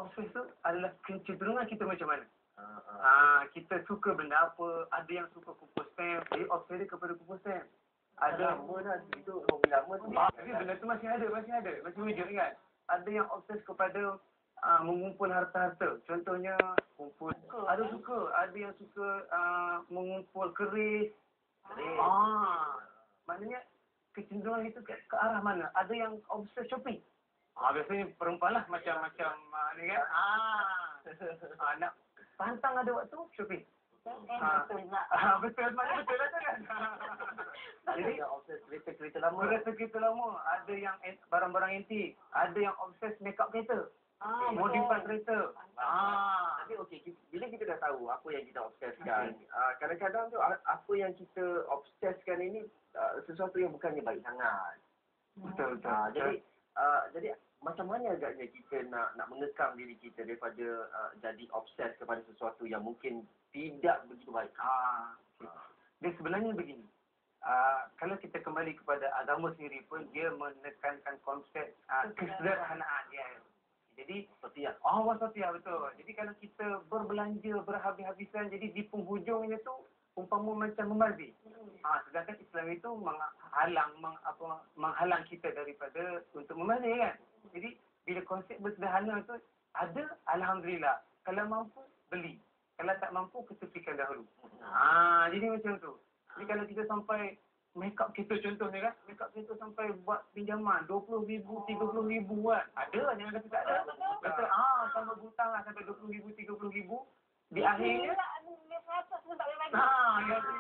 obses tu adalah kecenderungan kita macam mana. Kita suka benda apa, ada yang suka kumpul stamp, dia obses kepada kumpul stamp. Ada lama dah, itu hobi lama tu. tapi benda tu masih wujud kan. Ada yang obses kepada mengumpul harta-harta. Contohnya kumpul. Ada suka, ada yang suka mengumpul keris. Maknanya kecenderungan itu ke arah mana? Ada yang obses shopping. Biasanya perempuan lah macam-macam ni kan. Nak pantang ada waktu shopping. Betul nak. Betul lah tu kan. Jadi obses kereta-kereta lama. Kereta lama. Ada yang barang-barang antik. Ada yang obses make up kereta. Modify kereta. Tapi okey, bila kita dah tahu apa yang kita obseskan, kadang-kadang tu apa yang kita obseskan ini sesuatu yang bukannya baik sangat. Betul. Jadi macam mana agaknya kita nak mengekang diri kita daripada jadi obses kepada sesuatu yang mungkin tidak begitu baik. Dia sebenarnya begini. Kalau kita kembali kepada agama sendiri pun, dia menekankan konsep kesederhanaan dia. Jadi Seperti yang wasatiyah, betul. Jadi kalau kita berbelanja berhabis-habisan, jadi di penghujungnya tu umpama macam membazir. Sedangkan Islam itu menghalang kita daripada untuk membazir kan. Jadi bila konsep bersederhana tu ada, alhamdulillah. Kalau mampu beli, kalau tak mampu ketepikan dahulu. Jadi macam tu. Jadi kalau kita sampai make up kita contohnya kan, make up kita sampai buat pinjaman 20,000, 30,000 kan. Ada, jangan kata tak ada. Betul. Sampai hutang lah sampai 20,000, 30,000. Di akhirnya jadi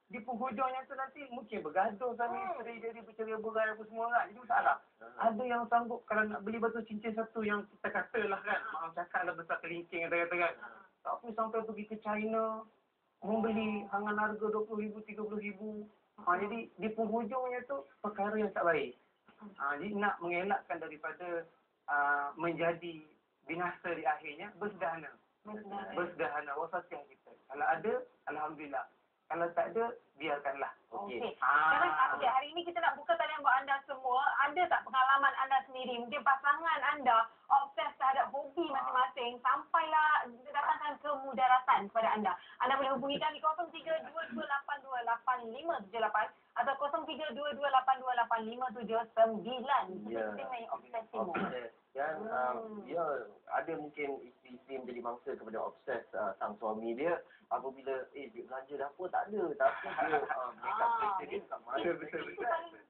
di penghujungnya tu nanti mungkin bergaduh suami isteri, jadi bercerai-berai apa semua kan. Itu masalah. Ada yang sanggup kalau nak beli batu cincin satu yang kita katalah kan, maaf cakap lah besar kelingking kata-kata kan. Tapi sampai pergi ke China membeli dengan harga 20,000, 30,000. Jadi di penghujungnya tu perkara yang tak baik. Jadi nak mengelakkan daripada menjadi binasa di akhirnya, bersederhana. Wasatiyah kita. Kalau ada, alhamdulillah. Kalau tak ada, biarkanlah. Okey. Sekarang hari ini kita nak buka talian buat anda semua. Ada tak pengalaman anda sendiri? Mungkin pasangan anda obses terhadap hobi masing-masing sampailah datangkan kemudaratan kepada anda. Anda boleh hubungi kami 0322828578 atau 0322828579. Kita mengenai obsesimu. Dan ada mungkin isteri menjadi mangsa kepada obses sang suami dia apabila duit belanja dapur tak ada, tapi dia make up kereta dia tak mana. Betul.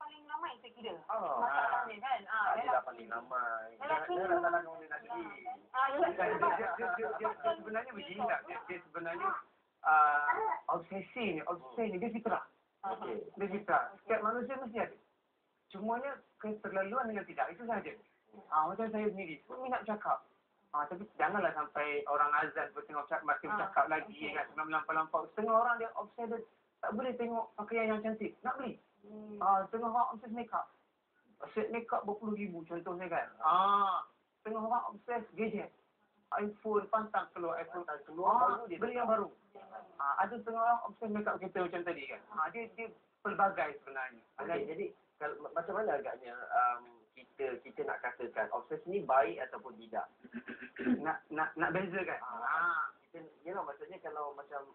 Paling ramai saya kira. Masalahnya kan. Adalah paling ramai. Dia datang dengan lelaki. Dia sebenarnya begini tak? Dia sebenarnya obsesi ni dia fitrah. Dia fitrah. Setiap manusia mesti ada. Cumanya keterlaluan dengan tidak, itu sahaja. Macam saya sendiri pun minat bercakap. Tapi janganlah sampai orang azan pun tengok masih bercakap lagi kan, melampau-lampau. Setengah orang dia obses, tak boleh tengok pakaian yang cantik, nak beli. Setengah orang obses make up. Set make up berpuluh ribu contohnya kan. Setengah orang obses gadget. iPhone, pantang keluar iPhone, baru dia beli yang baru. Ada setengah orang obses make up kita macam tadi kan. Dia pelbagai sebenarnya. Jadi macam mana agaknya kita nak katakan obses ni baik ataupun tidak? Nak bezakan. Kita maksudnya kalau macam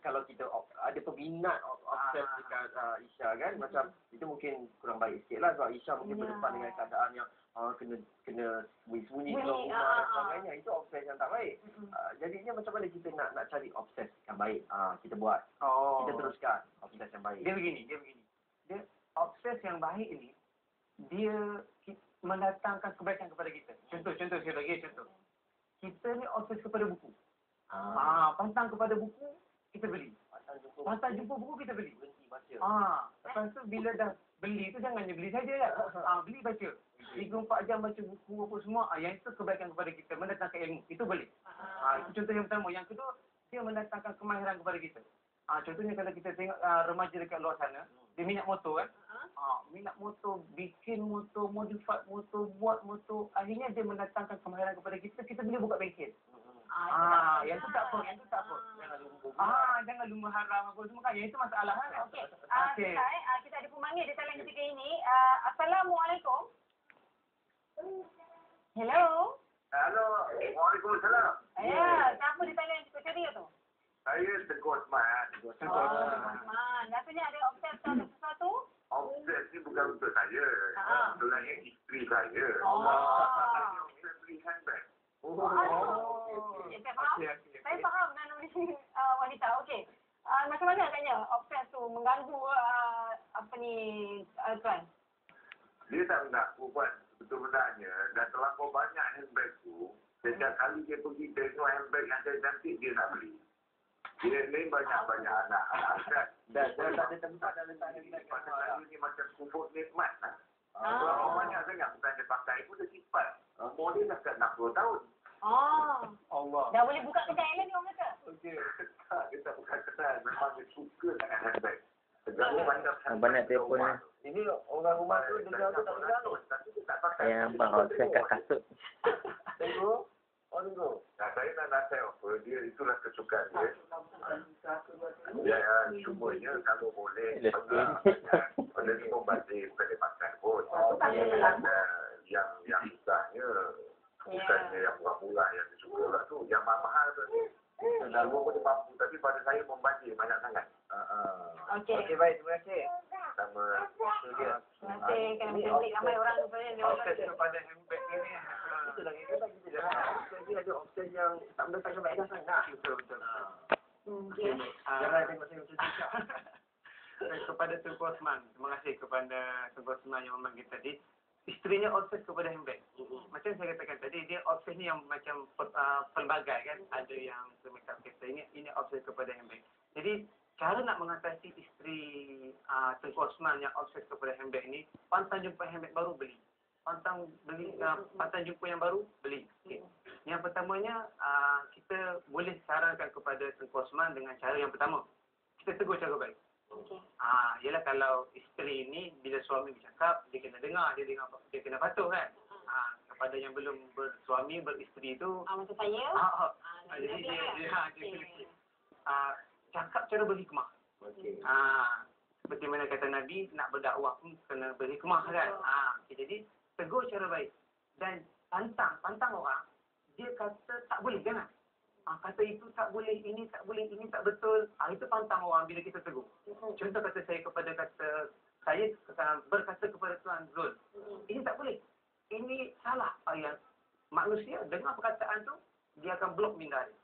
kalau kita ada peminat obses dekat Isha kan, macam itu mungkin kurang baik sikit lah sebab Isha mungkin berdepan dengan keadaan yang kena sembunyi keluar rumah dan sebagainya. Itu obses yang tak baik. Jadinya macam mana kita nak cari obses yang baik? Kita buat. Kita teruskan obses yang baik. Dia begini. Dia obses yang baik ini dia mendatangkan kebaikan kepada kita. Contoh saya bagi contoh. Kita ni obses kepada buku. Pantang kepada buku, kita beli. Pantang jumpa buku, kita beli. Berhenti baca. Lepas tu bila dah beli tu jangan beli saja kan. Beli baca. 3-4 jam baca buku apa semua. Yang itu kebaikan kepada kita, mendatangkan ilmu. Itu boleh. Itu contoh yang pertama. Yang kedua, dia mendatangkan kemahiran kepada kita. Contohnya kalau kita tengok remaja dekat luar sana, dia minat motor kan. Minat motor, bikin motor, modify motor, buat motor. Akhirnya dia mendatangkan kemahiran kepada kita, kita boleh buka bengkel. Yang tu tak apa. Jangan lumba haram apa semua kan. Yang itu masalah kan. Okey. Kita ada pemanggil di talian ketiga ini. Assalamualaikum. Hello. Waalaikumsalam. Ya, siapa di Thailand suka ceria tu? Saya Teguh Osman. Man, rasanya ada obses ada sesuatu? Obses ni bukan untuk saya. Sebenarnya isteri saya. Oh. Saya obses beli handbag. Ya, saya faham. Saya faham naluri wanita. Okey. Macam mana agaknya obses tu mengganggu tuan? Dia tak nak buat sebenarnya. Dah terlampau banyak handbag tu. Setiap kali dia pergi tengok handbag yang cantik dia nak beli. Dia ni banyak-banyak anak kan. Dah tak ada tempat dah letak handbag. Pasal saya ni macam kubur nikmat lah. Kalau banyak sangat bukan dia pakai pun dia simpan. Umur dia dah kat 60 tahun. Oh. Allah. Dah boleh buka kedai lain ni orang kata? Okey. Dia tak bukan kedai. Memang dia suka dengan handbag. Segala macam Banyak telefon ni. Ini orang rumah tu dengar tu tak dengar tu. Tapi dia tak pakai. Yang abang obses kat kasut. Tengok. Oh tengok. Nah, saya nak nasihat apa, dia itulah kesukaan dia. Ya, cumanya kalau boleh, benda ni membazir, bukan dia pakai pun. Yang susahnya, bukannya yang murah-murah yang dia suka lah tu, yang mahal tu ni. Lalu pun dia mampu, tapi pada saya membazir banyak sangat. Okey. Okey baik, terima kasih. Sama Dia. Terima kasih kerana mencantik ramai orang sebenarnya. Obses kepada handbag ni. Itu dah kita kita jangan. Lagi ada obses yang tak mendatangkan faedah sangat. Betul. Okey. Jangan tengok saya macam tu. Kepada Tengku Osman, terima kasih kepada Tengku Osman yang memanggil tadi. Isterinya obses kepada handbag. Macam saya katakan tadi, dia obses ni yang macam pelbagai kan. Ada yang semacam kata ini obses kepada handbag. Jadi cara nak mengatasi isteri Tengku Osman yang obses kepada handbag ni, pantang jumpa handbag baru beli. Pantang jumpa yang baru beli. Okay. Yang pertamanya kita boleh sarankan kepada Tengku Osman dengan cara yang pertama. Kita tegur cara baik. Okey. Ialah kalau isteri ni bila suami bercakap, dia kena dengar, dia kena patuh kan. Kepada yang belum bersuami, beristeri tu, Macam saya. jadi dia kena cakap cara berhikmah. Okey. Seperti mana kata Nabi, nak berdakwah pun kena berhikmah kan. Okay, jadi tegur cara baik dan pantang orang. Dia kata tak boleh, jangan. Kata itu tak boleh, ini tak boleh, ini tak betul. Itu pantang orang bila kita tegur. Contoh kata saya berkata kepada Tuan Zul, ini tak boleh. Ini salah. Yang manusia dengar perkataan tu, dia akan blok minda dia.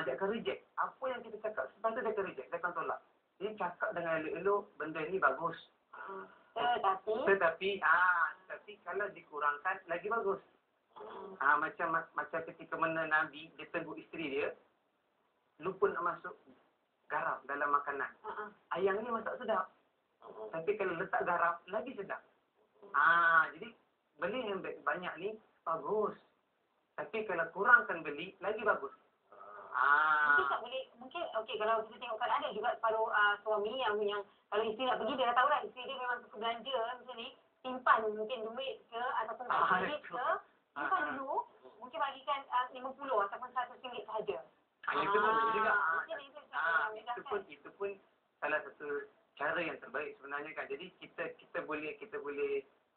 Dia akan reject. Apa yang kita cakap sepatutnya dia akan reject, dia akan tolak. Dia cakap dengan elok-elok, benda ni bagus. Tetapi kalau dikurangkan lagi bagus. Macam ketika mana Nabi dia tegur isteri dia, lupa nak masuk garam dalam makanan. Ayang ni masak sedap. Tapi kalau letak garam lagi sedap. Jadi beli yang banyak ni bagus. Tapi kalau kurangkan beli lagi bagus. Mungkin tak boleh, mungkin okey kalau kita tengok kan ada juga separuh suami yang kalau isteri nak pergi dia dah tahu dah isteri dia memang suka belanja macam ni, simpan mungkin duit ke ataupun duit ke, simpan dulu, mungkin bagikan 50 ataupun RM100 sahaja. Itu pun juga. Itu pun salah satu cara yang terbaik sebenarnya kan. Jadi kita boleh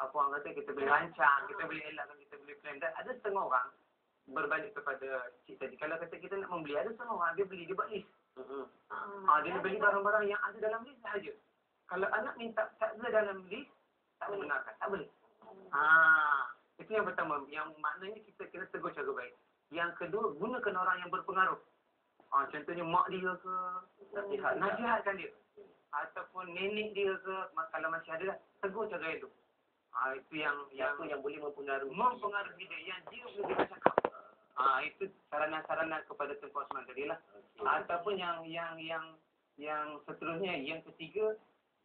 apa orang kata, kita boleh rancang, kita boleh elakkan, kita boleh plan. Dan ada setengah orang berbalik kepada cik tadi. Kalau kata kita nak membeli, ada setengah orang dia beli, dia buat list. Dia beli barang-barang yang ada dalam list sahaja. Kalau anak minta tak ada dalam list, tak membenarkan, tak boleh. Itu yang pertama, yang maknanya kita kena tegur cara baik. Yang kedua, gunakan orang yang berpengaruh. Contohnya mak dia ke, nasihatkan dia. Ataupun nenek dia ke, kalau masih ada lah, tegur cara elok. Itu yang boleh mempengaruhi dia, yang dia boleh bercakap. Itu sarana-sarana kepada Tengku Osman tadi lah. Ataupun yang seterusnya, yang ketiga,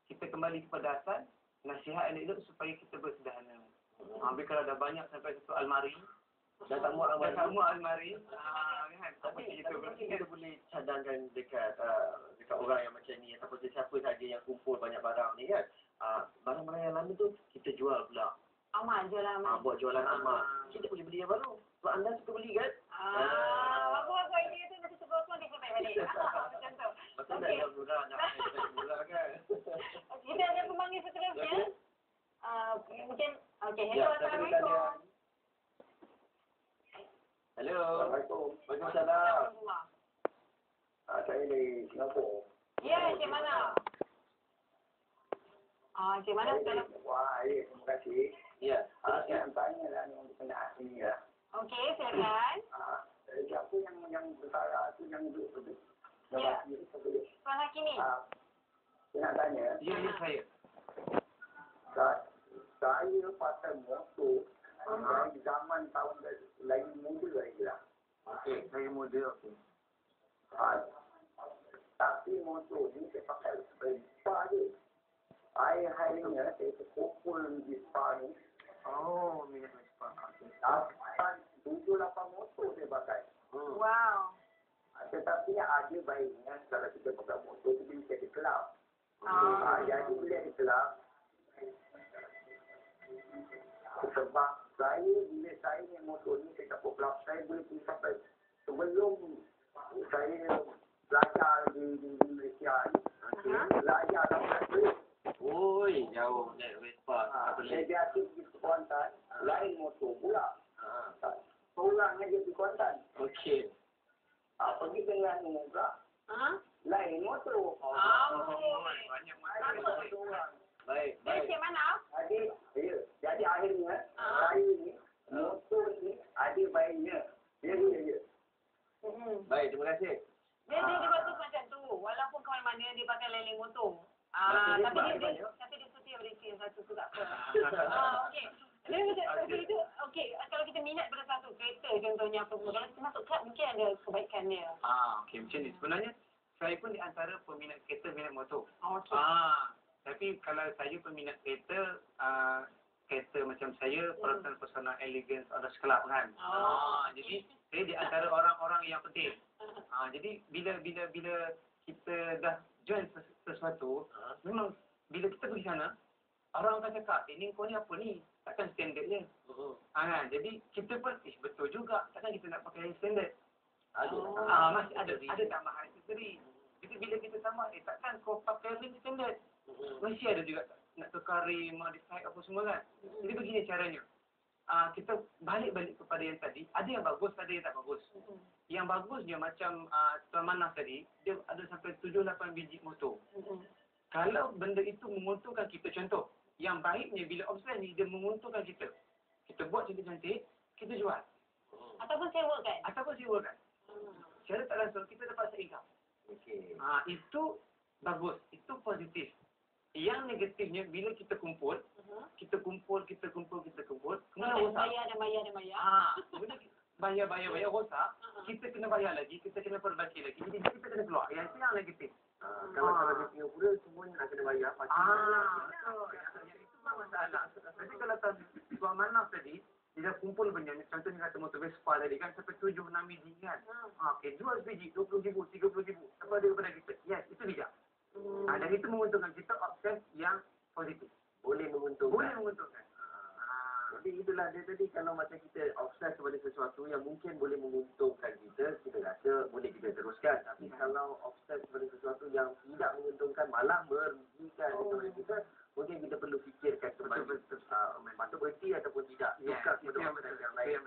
kita kembali kepada asal, nasihat elok supaya kita bersederhana. Habis kalau dah banyak sampai satu almari, dah tak muat almari, tapi kita boleh cadangkan dekat orang yang macam ni ataupun siapa saja yang kumpul banyak barang ni kan. Barang-barang yang lama tu kita jual pula. Amal jualan amal. Buat jualan amal. Kita boleh beli yang baru. Sebab anda suka beli kan? Bagus idea tu nanti Tengku Osman dia sampai balik. Macam tu. Betul tak yang murah nak murah kan? Kita ada pemanggil seterusnya. Mungkin okey, hello, Ya, assalamualaikum. Hello. Halo. Assalamualaikum. Waalaikumsalam. Saya di Singapura. Ya, Encik mana? Encik mana sekarang? Wah, terima kasih. Ya. Saya tanya lah yang berkenaan ini ya. Okey, silakan. Siapa yang bersalah tu yang duduk tu? Ya. Sebelum. Tuan Hakimi. Saya nak tanya. Ya, saya. Saya pakai motor dari zaman tahun lagi muda lagi lah. Okey, saya muda. Okey. Tapi motor ni saya pakai Vespa je. Akhir-harinya saya terkumpul Vespa ni. Oh, minat Vespa. Okey. Dapat 7-8 motor saya pakai. Wow. Tetapi ada baiknya kalau kita pakai motor tu bila kita di kelab. Jadi bila di kelab, sebab bila saya ni motor ni saya tak kelab, saya boleh pergi sampai sebelum saya belajar di Malaysia ni. Belajar sampai tu. Oi, jauh naik Vespa. Saya biasa pergi ke Kuantan, lain motor pula. Seorang aja di Kuantan. Okey. Pergi dengan pula, lain motor. Banyak Apa? Baik, Dia Encik mana? Jadi akhirnya saya ni motor ni ada baiknya. Ya. Baik, terima kasih. Dia bagus macam tu. Walaupun ke mana-mana dia pakai leleng motor. Tapi dia suti Malaysia satu tu tak apa. Okey. Dia macam itu. Okey, kalau kita minat pada satu kereta contohnya apa semua. Kalau kita masuk kelab mungkin ada kebaikan dia. Okey, macam ni. Sebenarnya, saya pun di antara peminat kereta, minat motor. Okey. Tapi kalau saya peminat kereta, kereta macam saya, personal elegance ada sekelap kan. Jadi, saya di antara orang-orang yang penting. Jadi, bila kita dah join sesuatu, memang bila kita pergi sana, orang akan cakap, ini kau ni apa ni? Takkan standard je. Kan? Jadi, kita pun, betul juga. Takkan kita nak pakai yang standard. Masih ada tambahan aksesori. Jadi, bila kita tambah, takkan kau pakai rim standard. Masih ada juga nak tukar rim, modify apa semua kan. Jadi, begini caranya. Kita balik kepada yang tadi, ada yang bagus, ada yang tak bagus. Yang bagusnya macam Tuan Manaf tadi, dia ada sampai 7-8 biji motor. Kalau benda itu menguntungkan kita, contoh, yang baiknya bila obses ni dia menguntungkan kita. Kita buat cantik-cantik, kita jual. Ataupun sewakan. Secara tak langsung kita dapat income. Okey. Itu bagus, itu positif. Yang negatifnya bila kita kumpul, kemudian rosak. Bayar. Kemudian bayar rosak, kita kena bayar lagi, kita kena perbaiki lagi. Jadi kita kena keluar. Yang itu yang negatif. Kalau di Singapura semuanya nak kena bayar pasti. Betul. Yang itu memang masalah. Tapi kalau Tuan Manaf tadi, dia dah kumpul banyak. Contohnya kata motor Vespa tadi kan, sampai 7-6 biji kan. Okey, jual biji, 20,000, 30,000. Apa dia kepada kita? Yes, itu bijak. Dan itu menguntungkan kita, obses yang positif. Boleh menguntungkan. Jadi itulah dia tadi, kalau macam kita obses kepada sesuatu yang mungkin boleh menguntungkan kita rasa boleh kita teruskan. Tapi kalau obses kepada sesuatu yang tidak menguntungkan, malah merugikan kepada kita, mungkin kita perlu fikirkan kembali. Patut berhenti ataupun tidak. Tukar kepada obses yang lain.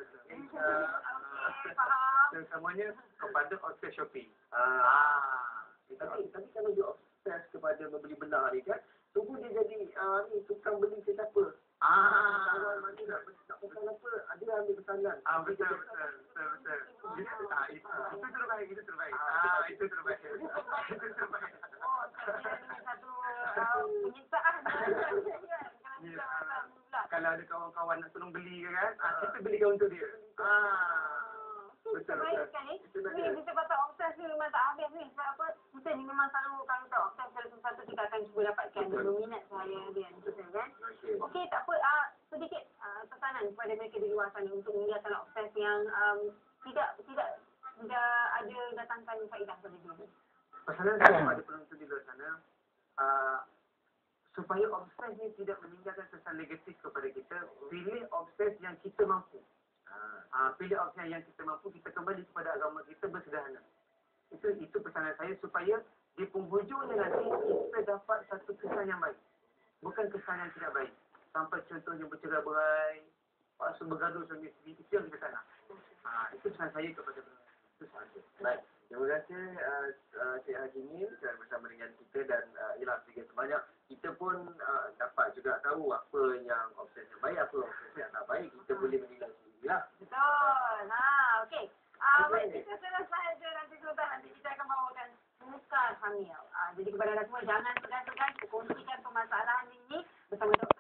Semuanya kepada obses shopping. Tapi kalau dia obses kepada membeli belah ni kan, tunggu dia jadi tukang beli sesiapa. Kawan mana nak pesan apa, ada ambil pesanan. Betul. Itu terbaik. Satu penyiksaan. Kalau ada kawan-kawan nak tolong beli kan, kita belikan untuk dia. Betul sekali. Ni kita pasal obses ni memang tak habis ni. Sebab apa? Kita ni memang selalu kalau kita obses pada sesuatu, kita akan cuba dapatkan minat saya dia kita kan. Okey, tak apa. Sedikit pesanan kepada mereka di luar sana untuk meninggalkan obses yang tidak ada datangkan faedah kepada diri. Pesanan saya kepada penonton di luar sana, supaya obses ni tidak meninggalkan kesan negatif kepada kita, pilih obses yang kita mampu. Pilih obses yang kita mampu, kita kembali kepada agama kita bersederhana. Itu pesanan saya, supaya di penghujungnya nanti kita dapat satu kesan yang baik. Bukan kesan yang tidak baik. Sampai contohnya bercerai-berai, bergaduh suami isteri, itu yang kita tak nak. Itu pesan saya. saya kepada itu sahaja. Baik. Terima kasih Cik Hajimin kerana bersama dengan kita dan ialah sedikit sebanyak kita pun dapat juga tahu apa yang option yang baik, apa option yang tak baik. Kita boleh menilai sendirilah. Betul. Okey. Baik, kita selesai je nanti Sultan. Nanti kita akan bawakan muka hamil. Jadi kepada anda semua, jangan segan-segan kongsikan permasalahan ini bersama Dr.